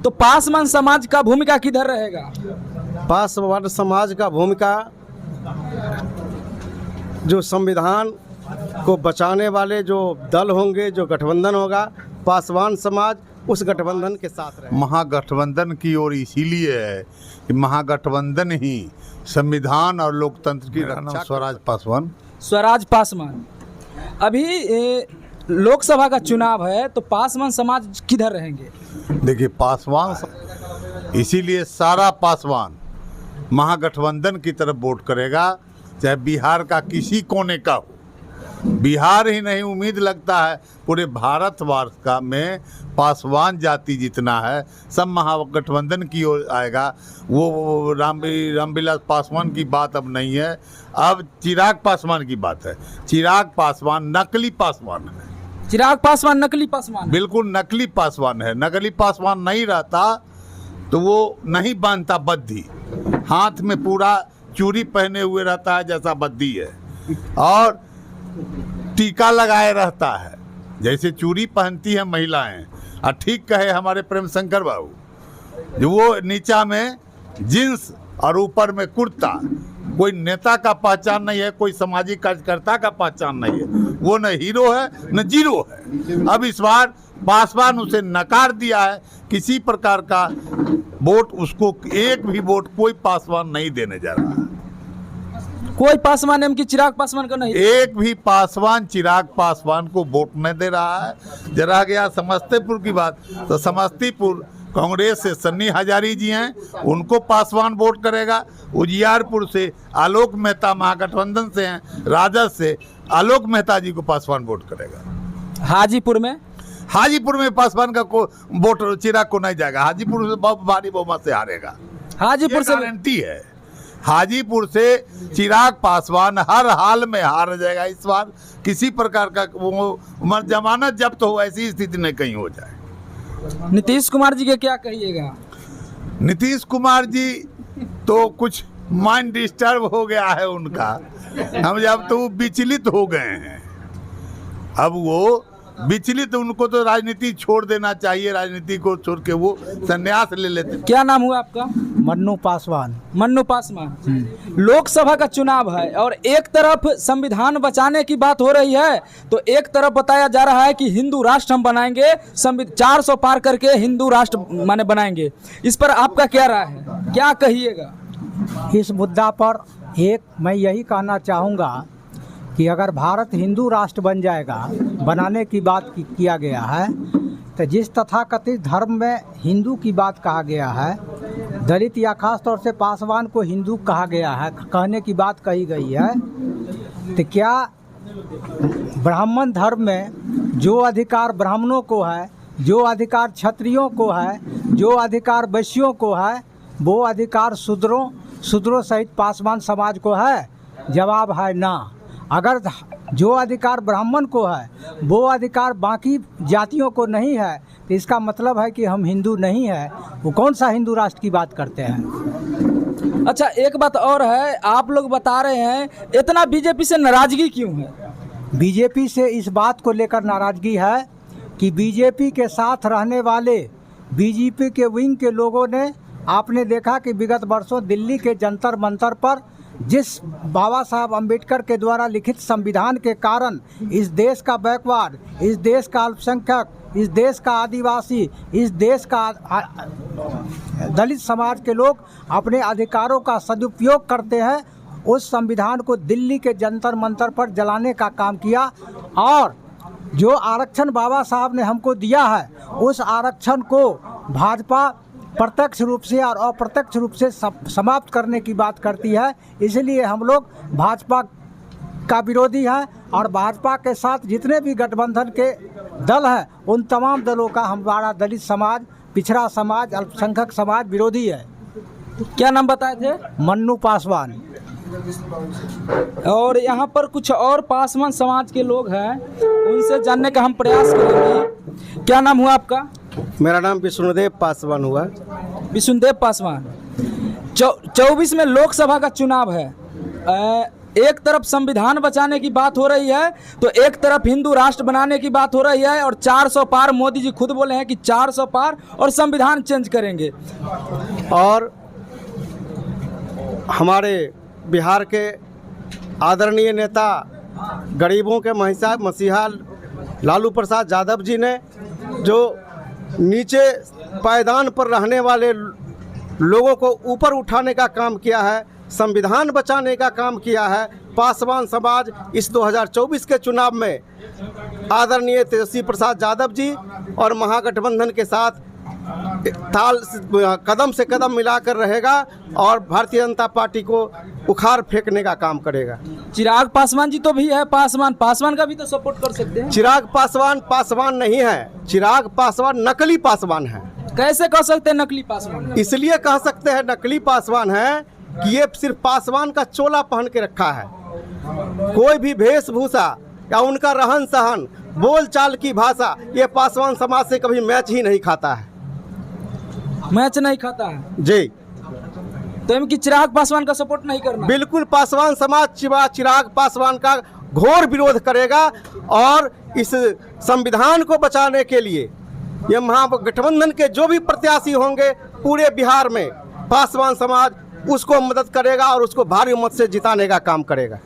तो पासवान समाज का भूमिका किधर रहेगा? पासवान समाज का भूमिका जो संविधान को बचाने वाले जो दल होंगे, जो गठबंधन होगा, पासवान समाज उस गठबंधन के साथ रहे। महागठबंधन की ओर इसीलिए है कि महागठबंधन ही संविधान और लोकतंत्र की रक्षा। स्वराज पासवान। स्वराज पासवान। अभी लोकसभा का चुनाव है तो पासवान समाज किधर रहेंगे? देखिए, पासवान इसीलिए सारा पासवान महागठबंधन की तरफ वोट करेगा, चाहे बिहार का किसी कोने का हो। बिहार ही नहीं, उम्मीद लगता है पूरे भारतवर्ष का में पासवान जाति जितना है सब महागठबंधन की ओर आएगा। वो रामविलास पासवान की बात अब नहीं है, अब चिराग पासवान की बात है। चिराग पासवान नकली पासवान है। चिराग पासवान नकली पासवान? बिल्कुल नकली पासवान है। नकली पासवान नहीं रहता तो वो नहीं बांधता बद्धी, हाथ में पूरा चूड़ी पहने हुए रहता है जैसा बद्धी है, और टीका लगाए रहता है जैसे चूड़ी पहनती है महिलाएं। और ठीक कहे हमारे प्रेम शंकर बाबू, जो वो नीचा में जींस और ऊपर में कुर्ता। कोई नेता का पहचान नहीं है, कोई सामाजिक कार्यकर्ता का पहचान नहीं है। वो न हीरो है न जीरो है। अब इस बार पासवान उसे नकार दिया है, किसी प्रकार का वोट उसको, एक भी वोट कोई पासवान नहीं देने जा रहा है। कोई पासवान एम की चिराग पासवान को नहीं? एक भी पासवान चिराग पासवान को वोट नहीं दे रहा है। जरा गया समस्तीपुर की बात, तो समस्तीपुर कांग्रेस से सन्नी हजारी जी हैं, उनको पासवान वोट करेगा। उजियारपुर से आलोक मेहता महागठबंधन से हैं, राजद से आलोक मेहता जी को पासवान वोट करेगा। हाजीपुर में? हाजीपुर में पासवान का वोट चिराग को नहीं जाएगा। हाजीपुर से बहुत भारी बहुमत से हारेगा। हाजीपुर से गारंटी है। हाजीपुर से चिराग पासवान हर हाल में हार जाएगा इस बार। किसी प्रकार का वो जमानत जब्त हो ऐसी स्थिति नहीं कहीं हो जाए। नीतीश कुमार जी के क्या कहिएगा? नीतीश कुमार जी तो कुछ माइंड डिस्टर्ब हो गया है उनका। हम जब तो विचलित हो गए हैं, अब वो विचलित, उनको तो राजनीति छोड़ देना चाहिए। राजनीति को छोड़ के वो संन्यास ले लेते। क्या नाम हुआ आपका? मन्नू पासवान। मन्नू पासवान। लोकसभा का चुनाव है और एक तरफ संविधान बचाने की बात हो रही है, तो एक तरफ बताया जा रहा है कि हिंदू राष्ट्र हम बनाएंगे, 400 पार करके हिंदू राष्ट्र माने बनाएंगे। इस पर आपका क्या राय है, क्या कहिएगा? इस मुद्दा पर एक मैं यही कहना चाहूँगा कि अगर भारत हिंदू राष्ट्र बन जाएगा, बनाने की बात किया गया है, तो जिस तथाकथित धर्म में हिंदू की बात कहा गया है, दलित या खास तौर से पासवान को हिंदू कहा गया है, कहने की बात कही गई है, तो क्या ब्राह्मण धर्म में जो अधिकार ब्राह्मणों को है, जो अधिकार क्षत्रियों को है, जो अधिकार वैश्यों को है, वो अधिकार शूद्रों सहित पासवान समाज को है? जवाब है ना। अगर जो अधिकार ब्राह्मण को है वो अधिकार बाकी जातियों को नहीं है, तो इसका मतलब है कि हम हिंदू नहीं है। वो कौन सा हिंदू राष्ट्र की बात करते हैं? अच्छा, एक बात और है, आप लोग बता रहे हैं इतना बीजेपी से नाराजगी क्यों है? बीजेपी से इस बात को लेकर नाराजगी है कि बीजेपी के साथ रहने वाले बीजेपी के विंग के लोगों ने, आपने देखा कि विगत वर्षों दिल्ली के जंतर मंतर पर जिस बाबा साहब अम्बेडकर के द्वारा लिखित संविधान के कारण इस देश का बैकवर्ड, इस देश का अल्पसंख्यक, इस देश का आदिवासी, इस देश का दलित समाज के लोग अपने अधिकारों का सदुपयोग करते हैं, उस संविधान को दिल्ली के जंतर मंतर पर जलाने का काम किया। और जो आरक्षण बाबा साहब ने हमको दिया है, उस आरक्षण को भाजपा प्रत्यक्ष रूप से और अप्रत्यक्ष रूप से समाप्त करने की बात करती है। इसलिए हम लोग भाजपा का विरोधी हैं और भाजपा के साथ जितने भी गठबंधन के दल हैं, उन तमाम दलों का हमारा दलित समाज, पिछड़ा समाज, अल्पसंख्यक समाज विरोधी है। क्या नाम बताए थे? मन्नू पासवान। और यहाँ पर कुछ और पासवान समाज के लोग हैं, उनसे जानने का हम प्रयास करेंगे। क्या नाम हुआ आपका? मेरा नाम विष्णुदेव पासवान हुआ। विष्णुदेव पासवान। 24 में लोकसभा का चुनाव है। एक तरफ संविधान बचाने की बात हो रही है तो एक तरफ हिंदू राष्ट्र बनाने की बात हो रही है, और 400 पार मोदी जी खुद बोले हैं कि 400 पार और संविधान चेंज करेंगे। और हमारे बिहार के आदरणीय नेता गरीबों के मसीहा लालू प्रसाद यादव जी ने जो नीचे पायदान पर रहने वाले लोगों को ऊपर उठाने का काम किया है, संविधान बचाने का काम किया है। पासवान समाज इस 2024 के चुनाव में आदरणीय तेजस्वी प्रसाद यादव जी और महागठबंधन के साथ कदम से कदम मिलाकर रहेगा और भारतीय जनता पार्टी को उखाड़ फेंकने का काम करेगा। चिराग पासवान जी तो भी है, पासवान का भी तो सपोर्ट कर सकते हैं। चिराग पासवान नहीं है, चिराग पासवान नकली पासवान है। कैसे कह सकते हैं नकली पासवान? इसलिए कह सकते हैं नकली पासवान है कि ये सिर्फ पासवान का चोला पहन के रखा है। कोई भी वेशभूषा या उनका रहन सहन, बोल चाल की भाषा ये पासवान समाज से कभी मैच ही नहीं खाता है। मैच नहीं खाता है जी। तो इनकी चिराग पासवान का सपोर्ट नहीं करना? बिल्कुल, पासवान समाज चिराग पासवान का घोर विरोध करेगा और इस संविधान को बचाने के लिए ये महागठबंधन के जो भी प्रत्याशी होंगे पूरे बिहार में पासवान समाज उसको मदद करेगा और उसको भारी मत से जिताने का काम करेगा।